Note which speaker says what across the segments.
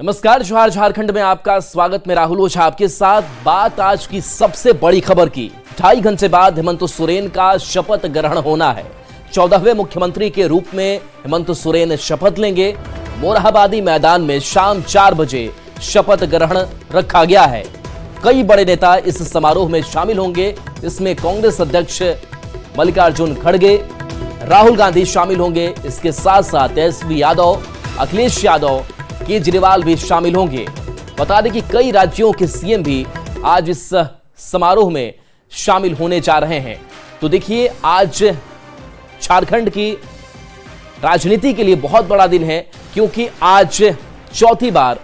Speaker 1: नमस्कार, जोहार। झारखंड में आपका स्वागत। मैं राहुल ओझा आपके साथ। बात आज की सबसे बड़ी खबर की। 2.5 घंटे बाद हेमंत सोरेन का शपथ ग्रहण होना है। 14वें मुख्यमंत्री के रूप में हेमंत सोरेन शपथ लेंगे। मोरहाबादी मैदान में शाम 4 बजे शपथ ग्रहण रखा गया है। कई बड़े नेता इस समारोह में शामिल होंगे। इसमें कांग्रेस अध्यक्ष मल्लिकार्जुन खड़गे, राहुल गांधी शामिल होंगे। इसके साथ साथ तेजस्वी यादव, अखिलेश यादव, केजरीवाल भी शामिल होंगे। बता दें कि कई राज्यों के सीएम भी आज इस समारोह में शामिल होने जा रहे हैं। तो देखिए, आज झारखंड की राजनीति के लिए बहुत बड़ा दिन है, क्योंकि आज चौथी बार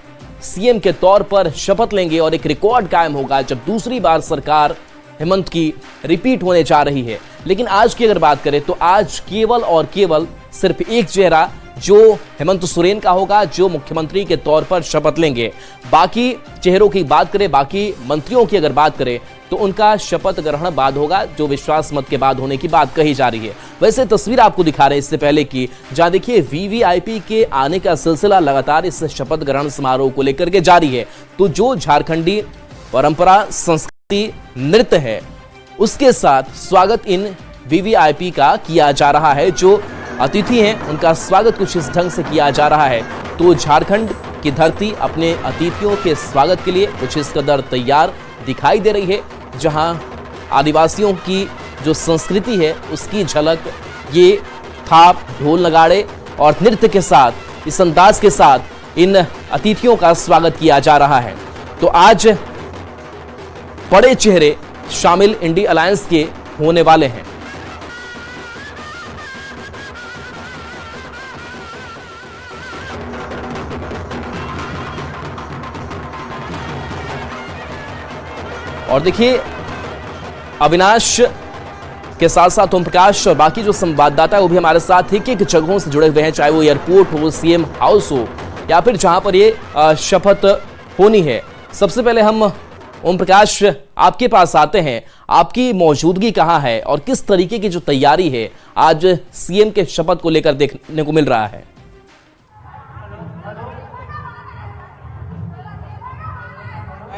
Speaker 1: सीएम के तौर पर शपथ लेंगे और एक रिकॉर्ड कायम होगा जब दूसरी बार सरकार हेमंत की रिपीट होने जा रही है। लेकिन आज की अगर बात करें तो आज केवल और केवल सिर्फ एक चेहरा जो हेमंत सोरेन का होगा, जो मुख्यमंत्री के तौर पर शपथ लेंगे। बाकी चेहरों की बात करें, बाकी मंत्रियों की अगर बात करें तो उनका शपथ ग्रहण बाद होगा, जो विश्वास मत के बाद होने की बात कही जा रही है। वैसे तस्वीर आपको दिखा रहे हैं इससे पहले की, जहां देखिए वीवीआईपी के आने का सिलसिला लगातार इस शपथ ग्रहण समारोह को लेकर के जारी है। तो जो झारखंडी परंपरा, संस्कृति, नृत्य है, उसके साथ स्वागत इन वीवीआईपी का किया जा रहा है। जो अतिथि हैं उनका स्वागत कुछ इस ढंग से किया जा रहा है। तो झारखंड की धरती अपने अतिथियों के स्वागत के लिए कुछ इस कदर तैयार दिखाई दे रही है, जहां आदिवासियों की जो संस्कृति है उसकी झलक ये थाप, ढोल, नगाड़े और नृत्य के साथ, इस अंदाज के साथ इन अतिथियों का स्वागत किया जा रहा है। तो आज बड़े चेहरे शामिल इंडी अलायंस के होने वाले हैं। और देखिए, अविनाश के साथ साथ ओम प्रकाश और बाकी जो संवाददाता है वो भी हमारे साथ एक जगहों से जुड़े हुए हैं, चाहे वो एयरपोर्ट हो, सीएम हाउस हो, या फिर जहां पर ये शपथ होनी है। सबसे पहले हम ओम प्रकाश आपके पास आते हैं। आपकी मौजूदगी कहां है और किस तरीके की जो तैयारी है आज सीएम के शपथ को लेकर देखने को मिल रहा है?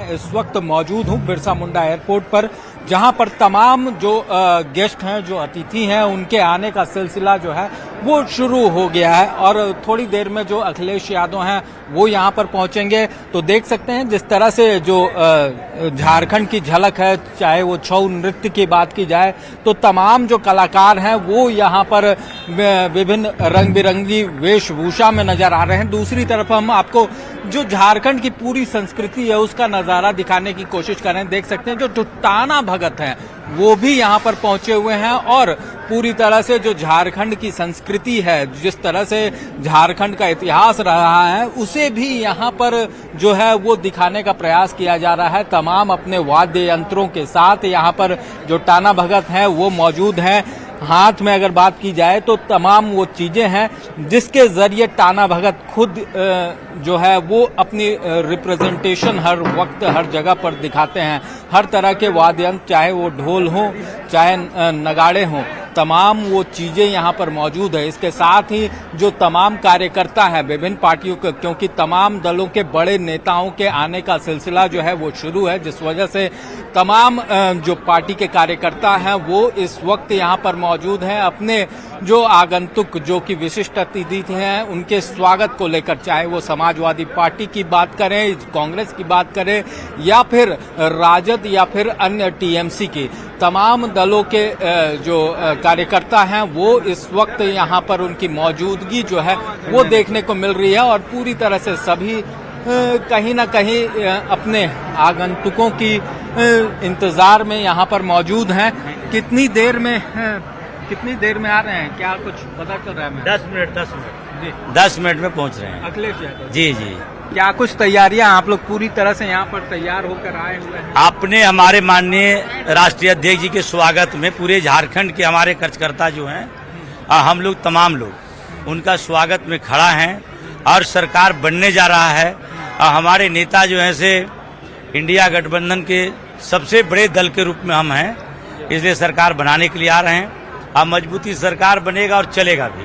Speaker 2: इस वक्त मौजूद हूं बिरसा मुंडा एयरपोर्ट पर, जहां पर तमाम जो गेस्ट हैं, जो अतिथि हैं, उनके आने का सिलसिला जो है वो शुरू हो गया है। और थोड़ी देर में जो अखिलेश यादव हैं वो यहां पर पहुंचेंगे। तो देख सकते हैं जिस तरह से जो झारखंड की झलक है, चाहे वो छऊ नृत्य की बात की जाए तो तमाम जो कलाकार हैं वो यहां पर विभिन्न रंग बिरंगी वेशभूषा में नजर आ रहे हैं। दूसरी तरफ हम आपको जो झारखंड की पूरी संस्कृति है उसका नजारा दिखाने की कोशिश कर रहे हैं। देख सकते हैं जो टाना भगत हैं वो भी यहाँ पर पहुंचे हुए हैं और पूरी तरह से जो झारखंड की संस्कृति है, जिस तरह से झारखंड का इतिहास रहा है, उसे भी यहाँ पर जो है वो दिखाने का प्रयास किया जा रहा है। तमाम अपने वाद्य यंत्रों के साथ यहाँ पर जो टाना भगत हैं वो मौजूद हैं। हाथ में अगर बात की जाए तो तमाम वो चीजें हैं जिसके जरिए टाना भगत खुद जो है वो अपनी रिप्रेजेंटेशन हर वक्त हर जगह पर दिखाते हैं। हर तरह के वाद्य यंत्र, चाहे वो ढोल हो, चाहे नगाड़े हों, तमाम वो चीजें यहाँ पर मौजूद है। इसके साथ ही जो तमाम कार्यकर्ता हैं विभिन्न पार्टियों के, क्योंकि तमाम दलों के बड़े नेताओं के आने का सिलसिला जो है वो शुरू है, जिस वजह से तमाम जो पार्टी के कार्यकर्ता हैं वो इस वक्त यहाँ पर मौजूद हैं। अपने जो आगंतुक, जो कि विशिष्ट अतिथि हैं, उनके स्वागत को लेकर, चाहे वो समाजवादी पार्टी की बात करें, कांग्रेस की बात करें, या फिर राजद या फिर अन्य टीएमसी की, तमाम दलों के जो कार्यकर्ता हैं वो इस वक्त यहाँ पर उनकी मौजूदगी जो है वो देखने को मिल रही है। और पूरी तरह से सभी कहीं ना कहीं अपने आगंतुकों की इंतजार में यहाँ पर मौजूद हैं। कितनी देर में आ रहे हैं, क्या कुछ पता चल रहा है?
Speaker 3: 10 मिनट 10 मिनट में पहुँच रहे हैं।
Speaker 2: अखिलेश यादव
Speaker 3: जी।
Speaker 2: क्या कुछ तैयारियां, आप लोग पूरी तरह से यहाँ पर तैयार होकर आए हुए हैं?
Speaker 3: आपने हमारे माननीय राष्ट्रीय अध्यक्ष जी के स्वागत में पूरे झारखंड के हमारे कार्यकर्ता जो हैं, हम लोग तमाम लोग उनका स्वागत में खड़ा हैं। और सरकार बनने जा रहा है। हमारे नेता जो हैं से इंडिया गठबंधन के सबसे बड़े दल के रूप में हम हैं, इसलिए सरकार बनाने के लिए आ रहे हैं। अब मजबूती सरकार बनेगा और चलेगा भी।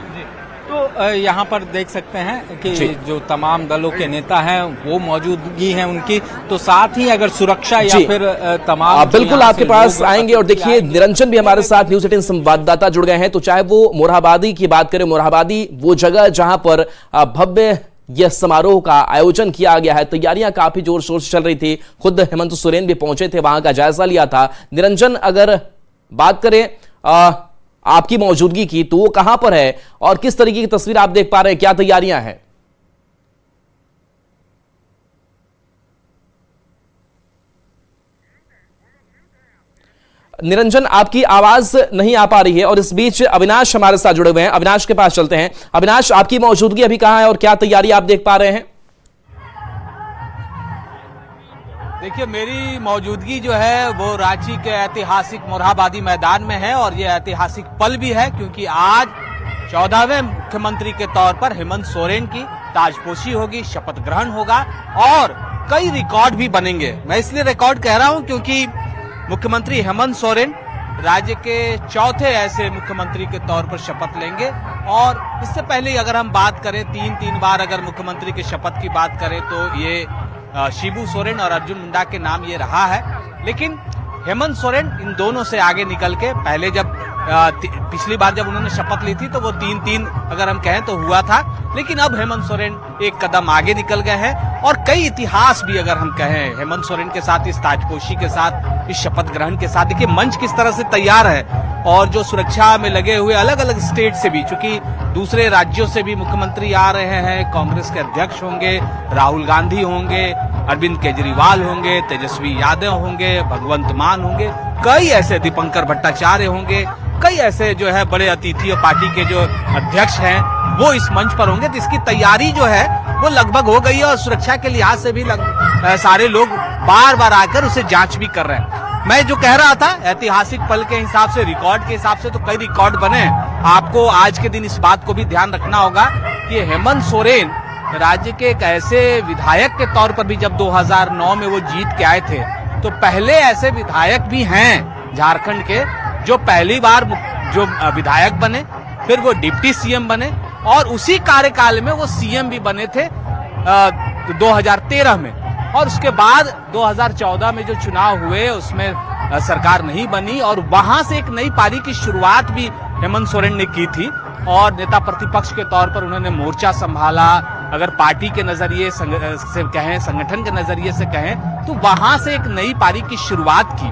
Speaker 2: तो यहाँ पर देख सकते हैं कि जो तमाम दलों के नेता हैं वो मौजूदगी है उनकी, तो साथ ही अगर सुरक्षा या फिर तमाम
Speaker 1: बिल्कुल आपके पास आएंगे। और देखिए निरंजन भी हमारे साथ न्यूज 18 संवाददाता जुड़ गए हैं। तो चाहे वो मोरहाबादी की बात करें, मोरहाबादी वो जगह जहां पर भव्य यह समारोह का आयोजन किया गया है, तैयारियां काफी जोर शोर से चल रही थी। खुद हेमंत सोरेन भी पहुंचे थे, वहां का जायजा लिया था। निरंजन अगर बात करें आपकी मौजूदगी की, तो वो कहां पर है और किस तरीके की तस्वीर आप देख पा रहे हैं, क्या तैयारियां हैं? निरंजन आपकी आवाज नहीं आ पा रही है और इस बीच अविनाश हमारे साथ जुड़े हुए हैं। अविनाश के पास चलते हैं। अविनाश, आपकी मौजूदगी अभी कहां है और क्या तैयारी आप देख पा रहे हैं?
Speaker 4: देखिए, मेरी मौजूदगी जो है वो रांची के ऐतिहासिक मोरहाबादी मैदान में है और ये ऐतिहासिक पल भी है क्योंकि आज 14वें मुख्यमंत्री के तौर पर हेमंत सोरेन की ताजपोशी होगी, शपथ ग्रहण होगा और कई रिकॉर्ड भी बनेंगे। मैं इसलिए रिकॉर्ड कह रहा हूं क्योंकि मुख्यमंत्री हेमंत सोरेन राज्य के चौथे ऐसे मुख्यमंत्री के तौर पर शपथ लेंगे और इससे पहले अगर हम बात करें तीन बार अगर मुख्यमंत्री की शपथ की बात करें तो ये शिबू सोरेन और अर्जुन मुंडा के नाम ये रहा है। लेकिन हेमंत सोरेन इन दोनों से आगे निकल के पहले जब पिछली बार जब उन्होंने शपथ ली थी तो वो 3-3 अगर हम कहें तो हुआ था, लेकिन अब हेमंत सोरेन एक कदम आगे निकल गए हैं और कई इतिहास भी अगर हम कहें हेमंत सोरेन के साथ, इस ताजपोशी के साथ, इस शपथ ग्रहण के साथ। देखिए मंच किस तरह से तैयार है और जो सुरक्षा में लगे हुए अलग अलग स्टेट से भी, चूंकि दूसरे राज्यों से भी मुख्यमंत्री आ रहे हैं, कांग्रेस के अध्यक्ष होंगे, राहुल गांधी होंगे, अरविंद केजरीवाल होंगे, तेजस्वी यादव होंगे, भगवंत मान होंगे, कई ऐसे दीपंकर भट्टाचार्य होंगे, कई ऐसे जो है बड़े अतिथि और पार्टी के जो अध्यक्ष हैं वो इस मंच पर होंगे। तो इसकी तैयारी जो है वो लगभग हो गई है और सुरक्षा के लिहाज से भी सारे लोग बार बार आकर उसे जांच भी कर रहे हैं। मैं जो कह रहा था ऐतिहासिक पल के हिसाब से, रिकॉर्ड के हिसाब से तो कई रिकॉर्ड बने हैं। आपको आज के दिन इस बात को भी ध्यान रखना होगा कि हेमंत सोरेन राज्य के एक ऐसे विधायक के तौर पर भी जब 2009 में वो जीत के आए थे तो पहले ऐसे विधायक भी हैं झारखंड के जो पहली बार जो विधायक बने, फिर वो डिप्टी सीएम बने और उसी कार्यकाल में वो सीएम भी बने थे 2013 में और उसके बाद 2014 में जो चुनाव हुए उसमें सरकार नहीं बनी और वहां से एक नई पारी की शुरुआत भी हेमंत सोरेन ने की थी और नेता प्रतिपक्ष के तौर पर उन्होंने मोर्चा संभाला। अगर पार्टी के नजरिए से कहें, संगठन के नजरिए से कहें तो वहां से एक नई पारी की शुरुआत की।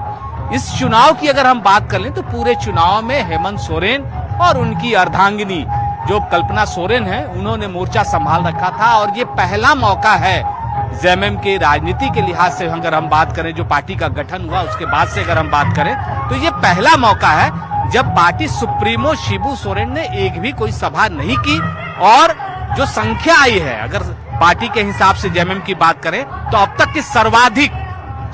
Speaker 4: इस चुनाव की अगर हम बात कर लें तो पूरे चुनाव में हेमंत सोरेन और उनकी अर्धांगिनी जो कल्पना सोरेन है उन्होंने मोर्चा संभाल रखा था और ये पहला मौका है जेएमएम के राजनीति के लिहाज से अगर हम बात करें, जो पार्टी का गठन हुआ उसके बाद से अगर हम बात करें तो ये पहला मौका है जब पार्टी सुप्रीमो शिबू सोरेन ने एक भी कोई सभा नहीं की और जो संख्या आई है अगर पार्टी के हिसाब से जेएमएम की बात करें तो अब तक की सर्वाधिक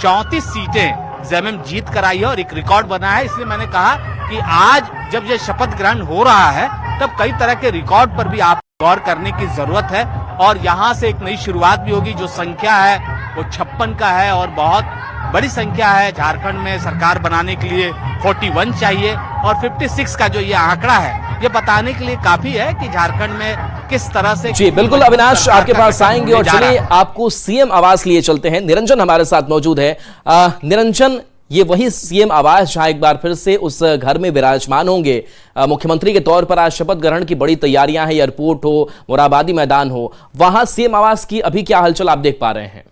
Speaker 4: 34 सीटें जेएमएम जीत कर आई है और एक रिकॉर्ड बना है। इसलिए मैंने कहा कि आज जब ये शपथ ग्रहण हो रहा है तब कई तरह के रिकॉर्ड पर भी आप गौर करने की जरूरत है और यहाँ से एक नई शुरुआत भी होगी। जो संख्या है वो 56 का है और बहुत बड़ी संख्या है। झारखंड में सरकार बनाने के लिए 41 चाहिए और 56 का जो ये आंकड़ा है ये बताने के लिए काफी है कि झारखंड में किस तरह से। जी
Speaker 1: बिल्कुल अविनाश, आपके पास आएंगे और चलिए आपको सीएम आवास लिए चलते हैं। निरंजन हमारे साथ मौजूद है। निरंजन, ये वही सीएम आवास जहां एक बार फिर से उस घर में विराजमान होंगे मुख्यमंत्री के तौर पर। आज शपथ ग्रहण की बड़ी तैयारियां हैं, एयरपोर्ट हो, मोरहाबादी मैदान हो, वहां सीएम आवास की अभी क्या हलचल आप देख पा रहे हैं?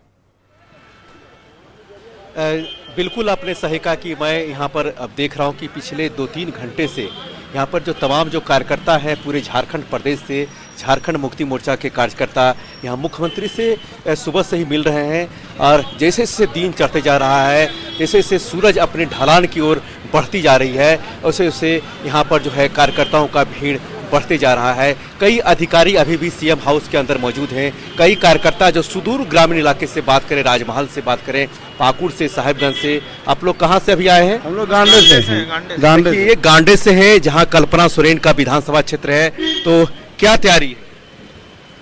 Speaker 5: बिल्कुल आपने सही कहा कि मैं यहाँ पर अब देख रहा हूँ कि पिछले 2-3 घंटे से यहाँ पर जो तमाम जो कार्यकर्ता हैं पूरे झारखंड प्रदेश से, झारखंड मुक्ति मोर्चा के कार्यकर्ता यहाँ मुख्यमंत्री से सुबह से ही मिल रहे हैं और जैसे जैसे दिन चढ़ते जा रहा है, जैसे जैसे सूरज अपने ढलान की ओर बढ़ती जा रही है, वैसे वैसे यहाँ पर जो है कार्यकर्ताओं का भीड़ बढ़ते जा रहा है। कई अधिकारी अभी भी सीएम हाउस के अंदर मौजूद हैं। कई कार्यकर्ता जो सुदूर ग्रामीण इलाके से बात करें, राजमहल से बात करें, पाकुड़ से, साहिबगंज से। आप लोग कहाँ से अभी आए हैं?
Speaker 6: हम लोग गांडे से हैं।
Speaker 5: ये गांडे से है जहाँ कल्पना सोरेन का विधानसभा क्षेत्र है। तो क्या तैयारी है?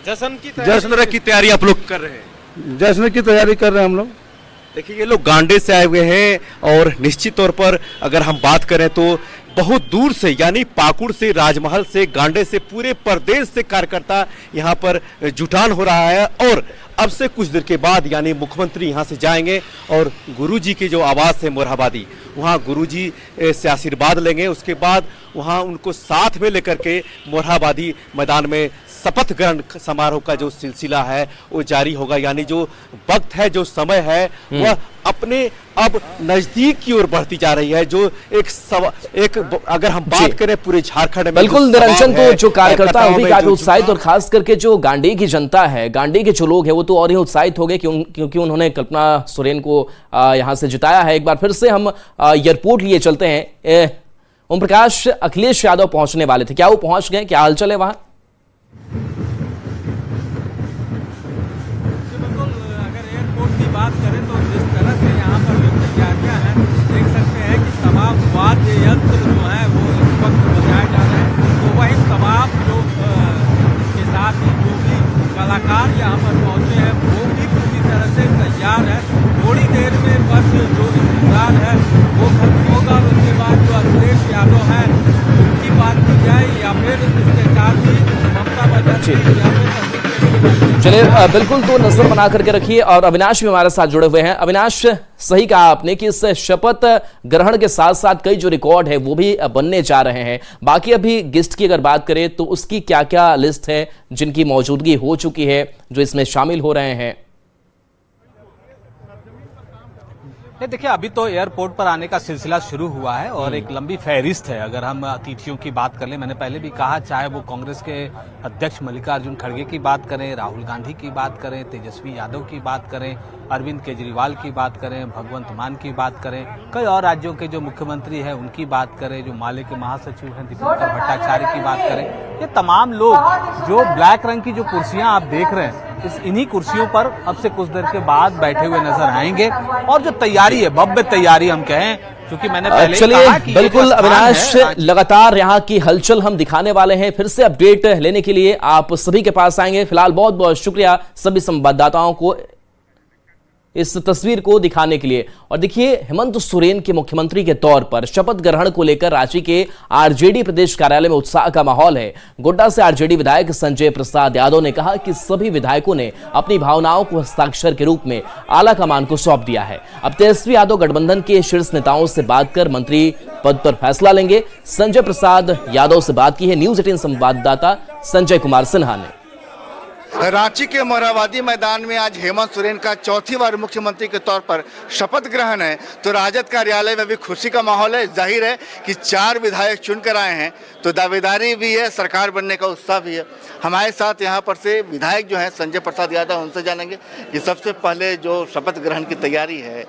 Speaker 5: जश्न की तैयारी आप लोग कर रहे हैं?
Speaker 6: जश्न की तैयारी कर रहे हैं हम लोग।
Speaker 5: देखिए ये लोग गांडे से आए हुए हैं और निश्चित तौर पर अगर हम बात करें तो बहुत दूर से यानी पाकुड़ से, राजमहल से, गांडे से, पूरे प्रदेश से कार्यकर्ता यहाँ पर जुटान हो रहा है। और अब से कुछ देर के बाद यानी मुख्यमंत्री यहाँ से जाएंगे और गुरुजी की जो आवास है मोरहाबादी, वहाँ गुरुजी से आशीर्वाद लेंगे। उसके बाद वहाँ उनको साथ में लेकर के मोरहाबादी मैदान में शपथ ग्रहण समारोह का जो सिलसिला है वो जारी होगा। यानी जो वक्त है, जो समय है, वह अपने अब नजदीक की ओर बढ़ती जा रही है। जो एक अगर हम बात करें पूरे झारखंड में,
Speaker 1: बिल्कुल निरंजन, तो जो कार्यकर्ता है वो भी काफी उत्साहित, और खास करके जो गांडी की जनता है, गांडी के जो लोग हैं वो तो और ही उत्साहित हो गए क्योंकि उन्होंने कल्पना सोरेन को यहां से जिताया है। एक बार फिर से हम एयरपोर्ट लिए चलते हैं। ओम प्रकाश, अखिलेश यादव पहुंचने वाले थे, क्या वो पहुंच गए? क्या हलचल है वहां?
Speaker 2: अगर एयरपोर्ट की बात करें तो जिस तरह से यहाँ पर जो तैयारियां हैं, देख सकते हैं कि तमाम वाद्य यंत्र जो हैं वो इस वक्त बजाए जा रहे हैं। तो वही तमाम जो इसके साथ ही जो भी कलाकार यहाँ पर पहुंचे हैं वो भी पूरी तरह से तैयार है। थोड़ी देर में बस जो इंतजार है वो खत्म होगा और उसके बाद जो अखिलेश यादव हैं उनकी बात की जाए या फिर इसके साथ ही ममता बनर्जी या फिर
Speaker 1: चलिए बिल्कुल, तो नजर बना करके रखिए। और अविनाश भी हमारे साथ जुड़े हुए हैं। अविनाश, सही कहा आपने कि इस शपथ ग्रहण के साथ साथ कई जो रिकॉर्ड है वो भी बनने जा रहे हैं। बाकी अभी गेस्ट की अगर बात करें तो उसकी क्या क्या लिस्ट है जिनकी मौजूदगी हो चुकी है, जो इसमें शामिल हो रहे हैं?
Speaker 4: देखिए, अभी तो एयरपोर्ट पर आने का सिलसिला शुरू हुआ है और एक लंबी फहरिस्त है। अगर हम अतिथियों की बात कर लें, मैंने पहले भी कहा, चाहे वो कांग्रेस के अध्यक्ष मल्लिकार्जुन खड़गे की बात करें, राहुल गांधी की बात करें, तेजस्वी यादव की बात करें, अरविंद केजरीवाल की बात करें, भगवंत मान की बात करें, कई और राज्यों के जो मुख्यमंत्री हैं उनकी बात करें, जो माले के महासचिव हैं दीपंकर भट्टाचार्य की बात करें, ये तमाम लोग जो ब्लैक रंग की जो कुर्सियां आप देख रहे हैं, इन्हीं कुर्सियों पर अब से कुछ देर के बाद बैठे हुए नजर आएंगे। और जो तैयारी है, भव्य तैयारी हम कहें, क्योंकि मैंने पहले
Speaker 1: चलिए बिल्कुल अविनाश, लगातार यहाँ की हलचल हम दिखाने वाले हैं। फिर से अपडेट लेने के लिए आप सभी के पास आएंगे। फिलहाल बहुत बहुत शुक्रिया सभी संवाददाताओं को इस तस्वीर को दिखाने के लिए। और देखिए, हेमंत सोरेन के मुख्यमंत्री के तौर पर शपथ ग्रहण को लेकर रांची के आरजेडी प्रदेश कार्यालय में उत्साह का माहौल है। गोड्डा से आरजेडी विधायक संजय प्रसाद यादव ने कहा कि सभी विधायकों ने अपनी भावनाओं को हस्ताक्षर के रूप में आला कमान को सौंप दिया है। अब तेजस्वी यादव गठबंधन के शीर्ष नेताओं से बात कर मंत्री पद पर फैसला लेंगे। संजय प्रसाद यादव से बात की है न्यूज 18 संवाददाता संजय कुमार सिन्हा ने।
Speaker 7: रांची के मोरहाबादी मैदान में आज हेमंत सोरेन का चौथी बार मुख्यमंत्री के तौर पर शपथ ग्रहण है, तो राजद कार्यालय में भी खुशी का माहौल है। जाहिर है कि 4 विधायक चुनकर आए हैं, तो दावेदारी भी है, सरकार बनने का उत्साह भी है। हमारे साथ यहाँ पर से विधायक जो हैं संजय प्रसाद यादव, उनसे जानेंगे कि सबसे पहले जो शपथ ग्रहण की तैयारी है,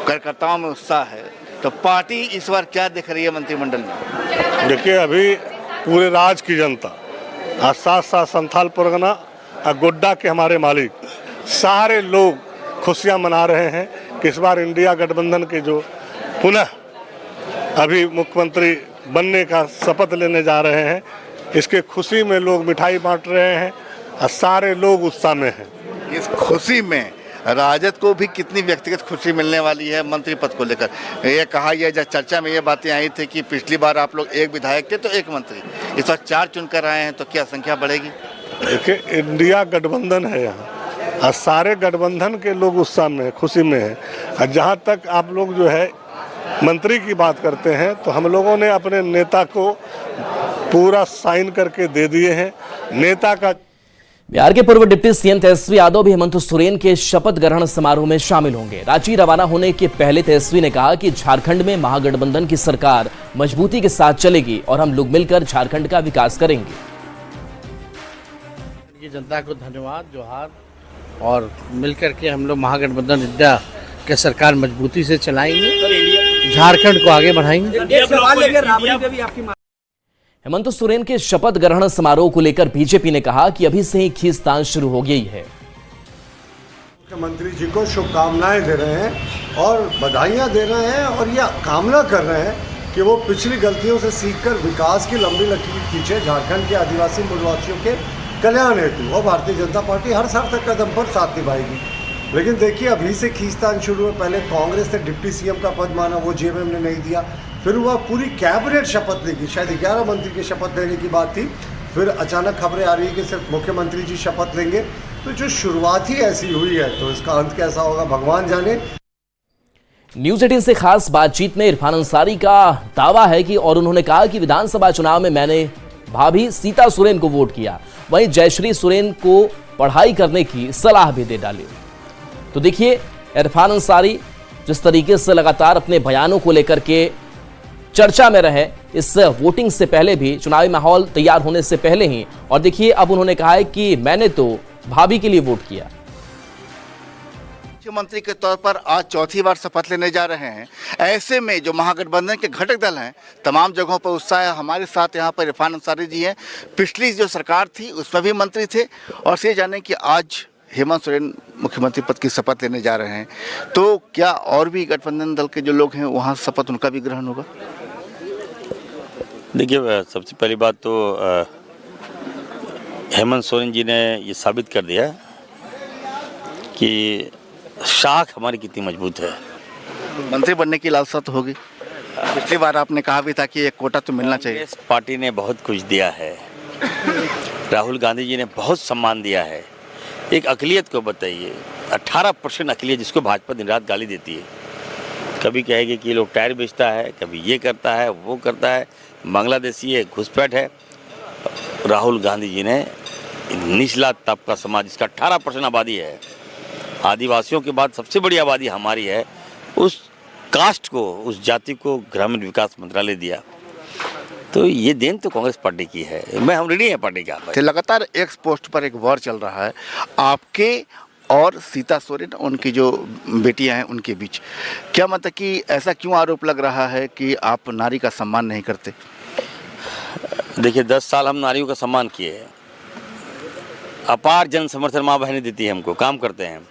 Speaker 7: कार्यकर्ताओं में उत्साह है, तो पार्टी इस बार क्या देख रही है मंत्रिमंडल में?
Speaker 6: देखिए, अभी पूरे राज्य की जनता और साथ साथ संथाल परगना और गोड्डा के हमारे मालिक सारे लोग खुशियां मना रहे हैं कि इस बार इंडिया गठबंधन के जो पुनः अभी मुख्यमंत्री बनने का शपथ लेने जा रहे हैं, इसके खुशी में लोग मिठाई बांट रहे हैं और सारे लोग उत्साह में हैं।
Speaker 7: इस खुशी में राजद को भी कितनी व्यक्तिगत खुशी मिलने वाली है मंत्री पद को लेकर? ये कहा यह जब चर्चा में ये बातें आई थी कि पिछली बार आप लोग 1 विधायक थे तो 1 मंत्री, इस बार 4 चुनकर आए हैं, तो क्या संख्या बढ़ेगी?
Speaker 6: देखिए, इंडिया गठबंधन है यहाँ और सारे गठबंधन के लोग उत्साह में, खुशी में हैं। और जहाँ तक आप लोग जो है मंत्री की बात करते हैं, तो हम लोगों ने अपने नेता को पूरा साइन करके दे दिए हैं। नेता का
Speaker 1: बिहार के पूर्व डिप्टी सीएम तेजस्वी यादव भी हेमंत सोरेन के शपथ ग्रहण समारोह में शामिल होंगे। रांची रवाना होने के पहले तेजस्वी ने कहा कि झारखंड में महागठबंधन की सरकार मजबूती के साथ चलेगी और हम लोग मिलकर झारखंड का विकास करेंगे।
Speaker 8: जनता को धन्यवाद, जोहार, और मिलकर के हम लोग महागठबंधन इंडिया के सरकार मजबूती से चलाएंगे, झारखंड को आगे बढ़ाएंगे।
Speaker 1: हेमंत सोरेन के शपथ ग्रहण समारोह को लेकर बीजेपी ने कहा कि अभी से ही खींचतान शुरू हो गई है।
Speaker 9: मुख्यमंत्री जी को शुभकामनाएं दे रहे हैं और बधाइयां दे रहे हैं और यह कामना कर रहे हैं कि वो पिछली गलतियों से सीखकर विकास की लंबी लकीर खींचे, झारखंड के आदिवासी मूलवासियों के कल्याण हेतु। और भारतीय जनता पार्टी हर सार्थक कदम पर साथ निभाएगी। लेकिन देखिए, अभी से खींचतान शुरू है। पहले कांग्रेस ने डिप्टी सीएम का पद माना, वो जेएमएम ने नहीं दिया। फिर हुआ पूरी कैबिनेट शपथ लेगी, शायद 11 मंत्री की शपथ लेने की बात थी, फिर अचानक खबरें आ रही है कि सिर्फ मुख्यमंत्री जी शपथ लेंगे। तो जो शुरुआत ही ऐसी हुई है तो इसका अंत कैसा होगा भगवान जाने।
Speaker 1: न्यूज 18 से खास बातचीत में इरफान अंसारी का दावा है कि और उन्होंने कहा कि विधानसभा चुनाव में मैंने भाभी सीता सोरेन को वोट किया, वहीं जयश्री सोरेन को पढ़ाई करने की सलाह भी दे डाली। तो देखिए इरफान अंसारी जिस तरीके से लगातार अपने बयानों को लेकर के चर्चा में रहे इस वोटिंग से पहले भी, चुनावी माहौल तैयार होने से पहले ही, और देखिए अब उन्होंने कहा है कि मैंने तो भाभी के लिए वोट किया।
Speaker 7: मुख्यमंत्री के तौर पर आज चौथी बार शपथ लेने जा रहे हैं। ऐसे में जो महागठबंधन के घटक दल हैं तमाम जगहों पर उत्साह है। हमारे साथ यहाँ पर इरफान अंसारी जी हैं, पिछली जो सरकार थी उसमें भी मंत्री थे, और से जाने कि आज हेमंत सोरेन मुख्यमंत्री पद की शपथ लेने जा रहे हैं, तो क्या और भी गठबंधन दल के जो लोग हैं वहाँ शपथ उनका भी ग्रहण होगा?
Speaker 3: देखिए, सबसे पहली बात तो हेमंत सोरेन जी ने ये साबित कर दिया कि शाख हमारी कितनी मजबूत है।
Speaker 7: मंत्री बनने की लालसा तो होगी। पिछली बार आपने कहा भी था कि एक कोटा तो मिलना चाहिए।
Speaker 3: इस पार्टी ने बहुत कुछ दिया है, राहुल गांधी जी ने बहुत सम्मान दिया है। एक अक़लियत को बताइए, 18% अक़लियत जिसको भाजपा दिन रात गाली देती है, कभी कहेगी कि ये लोग टायर बेचता है, कभी ये करता है वो करता है, बांग्लादेशी है, घुसपैठ है। राहुल गांधी जी ने निचला तबका समाज जिसका 18% आबादी है, आदिवासियों के बाद सबसे बड़ी आबादी हमारी है, उस कास्ट को, उस जाति को ग्रामीण विकास मंत्रालय दिया। तो ये देन तो कांग्रेस पार्टी की है। हम रेडी हैं पार्टी का।
Speaker 7: लगातार एक्स पोस्ट पर एक वॉर चल रहा है आपके और सीता सोरेन, उनकी जो बेटियां हैं उनके बीच। क्या मतलब कि ऐसा क्यों आरोप लग रहा है कि आप नारी का सम्मान नहीं करते?
Speaker 3: देखिए, 10 साल हम नारियों का सम्मान किए, अपार जन समर्थन माँ बहनें देती है हमको, काम करते हैं,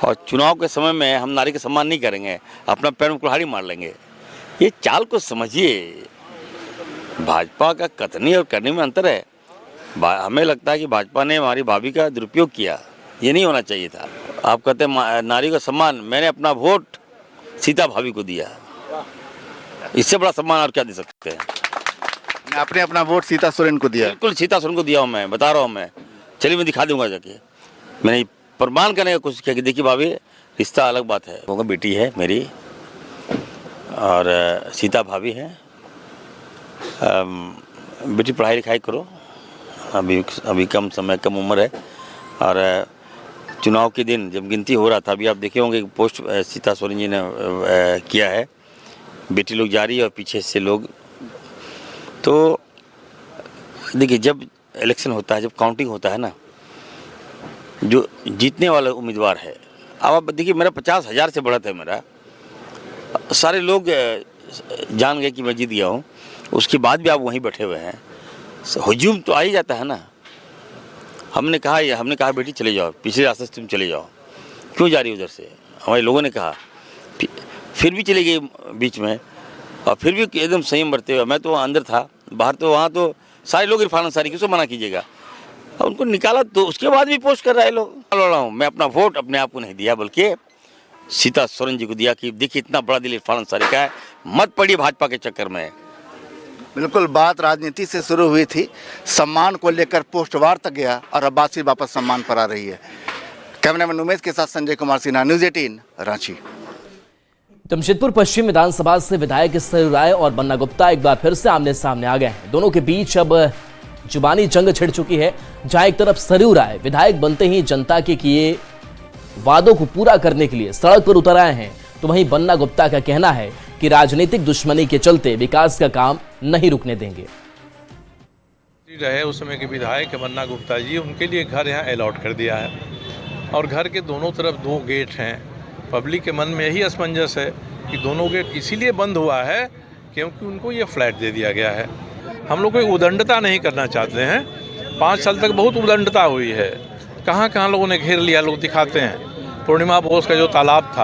Speaker 3: और चुनाव के समय में हम नारी का सम्मान नहीं करेंगे, अपना पैर में कुल्हाड़ी मार लेंगे। ये चाल को समझिए। भाजपा का कथनी और करने में अंतर है। हमें लगता है कि भाजपा ने हमारी भाभी का दुरुपयोग किया, ये नहीं होना चाहिए था। आप कहते हैं नारी का सम्मान, मैंने अपना वोट सीता भाभी को दिया, इससे बड़ा सम्मान और क्या दे सकते हैं?
Speaker 7: आपने अपना वोट सीता सोरेन को दिया?
Speaker 3: बिल्कुल सीता सोरेन को दिया हूँ, मैं बता रहा हूँ। मैं चलिए मैं दिखा दूंगा जाके। मैंने प्रमाण करने की कोशिश किया कि देखिए भाभी, रिश्ता अलग बात है। वो बेटी है मेरी और सीता भाभी है। बेटी पढ़ाई लिखाई करो, अभी कम समय, कम उम्र है। और चुनाव के दिन जब गिनती हो रहा था, अभी आप देखे होंगे पोस्ट सीता सोरेन जी ने किया है, बेटी लोग जा रही है और पीछे से लोग। तो देखिए, जब इलेक्शन होता है, जब काउंटिंग होता है ना, जो जीतने वाला उम्मीदवार है, अब आप देखिए मेरा 50,000 से बढ़त है मेरा, सारे लोग जान गए कि मैं जीत गया हूँ, उसके बाद भी आप वहीं बैठे हुए हैं। हुजूम तो आ ही जाता है ना। हमने कहा बेटी चले जाओ, पिछले रास्ते से तुम चले जाओ, क्यों जा रही उधर से? हमारे लोगों ने कहा, फिर भी चली गई बीच में, और फिर भी एकदम संयम बरते हुए। मैं तो अंदर था, बाहर तो वहाँ तो सारे लोग इरफान अंसारी किसको मना कीजिएगा, और उनको निकाला तो उसके बाद भी पोस्ट कर रहा है लोग। रहा हूँ मैं, अपना वोट अपने आप को नहीं दिया, बल्कि सीता सोरेन जी को दिया कि देखिए इतना बड़ा दिल इरफान अंसारी का है, मत पड़िए भाजपा के चक्कर में।
Speaker 7: बिल्कुल, बात राजनीति से शुरू हुई थी, सम्मान को लेकर पोस्टवार तक गया, और अब बात फिर वापस सम्मान पर आ रही है। कैमरामैन उमेश के साथ संजय कुमार सिन्हा, न्यूज 18 रांची।
Speaker 1: जमशेदपुर पश्चिम विधानसभा से विधायक सरयू राय और बन्ना गुप्ता एक बार फिर से आमने सामने आ गए हैं। दोनों के बीच अब जुबानी जंग छिड़ चुकी है, जहां एक तरफ सरयू राय विधायक बनते ही जनता के किए वादों को पूरा करने के लिए सड़क पर उतर आए हैं, तो वहीं बन्ना गुप्ता का कहना है कि राजनीतिक दुश्मनी के चलते विकास का काम नहीं रुकने देंगे।
Speaker 10: रहे उस समय के विधायक बन्ना गुप्ता जी, उनके लिए घर यहाँ अलॉट कर दिया है, और घर के दोनों तरफ 2 गेट हैं। पब्लिक के मन में यही असमंजस है कि दोनों गेट इसीलिए बंद हुआ है क्योंकि उनको ये फ्लैट दे दिया गया है। हम लोग कोई उदंडता नहीं करना चाहते हैं। 5 साल तक बहुत उदंडता हुई है, कहाँ कहाँ लोगों ने घेर लिया, लोग दिखाते हैं। पूर्णिमा बोस का जो तालाब था,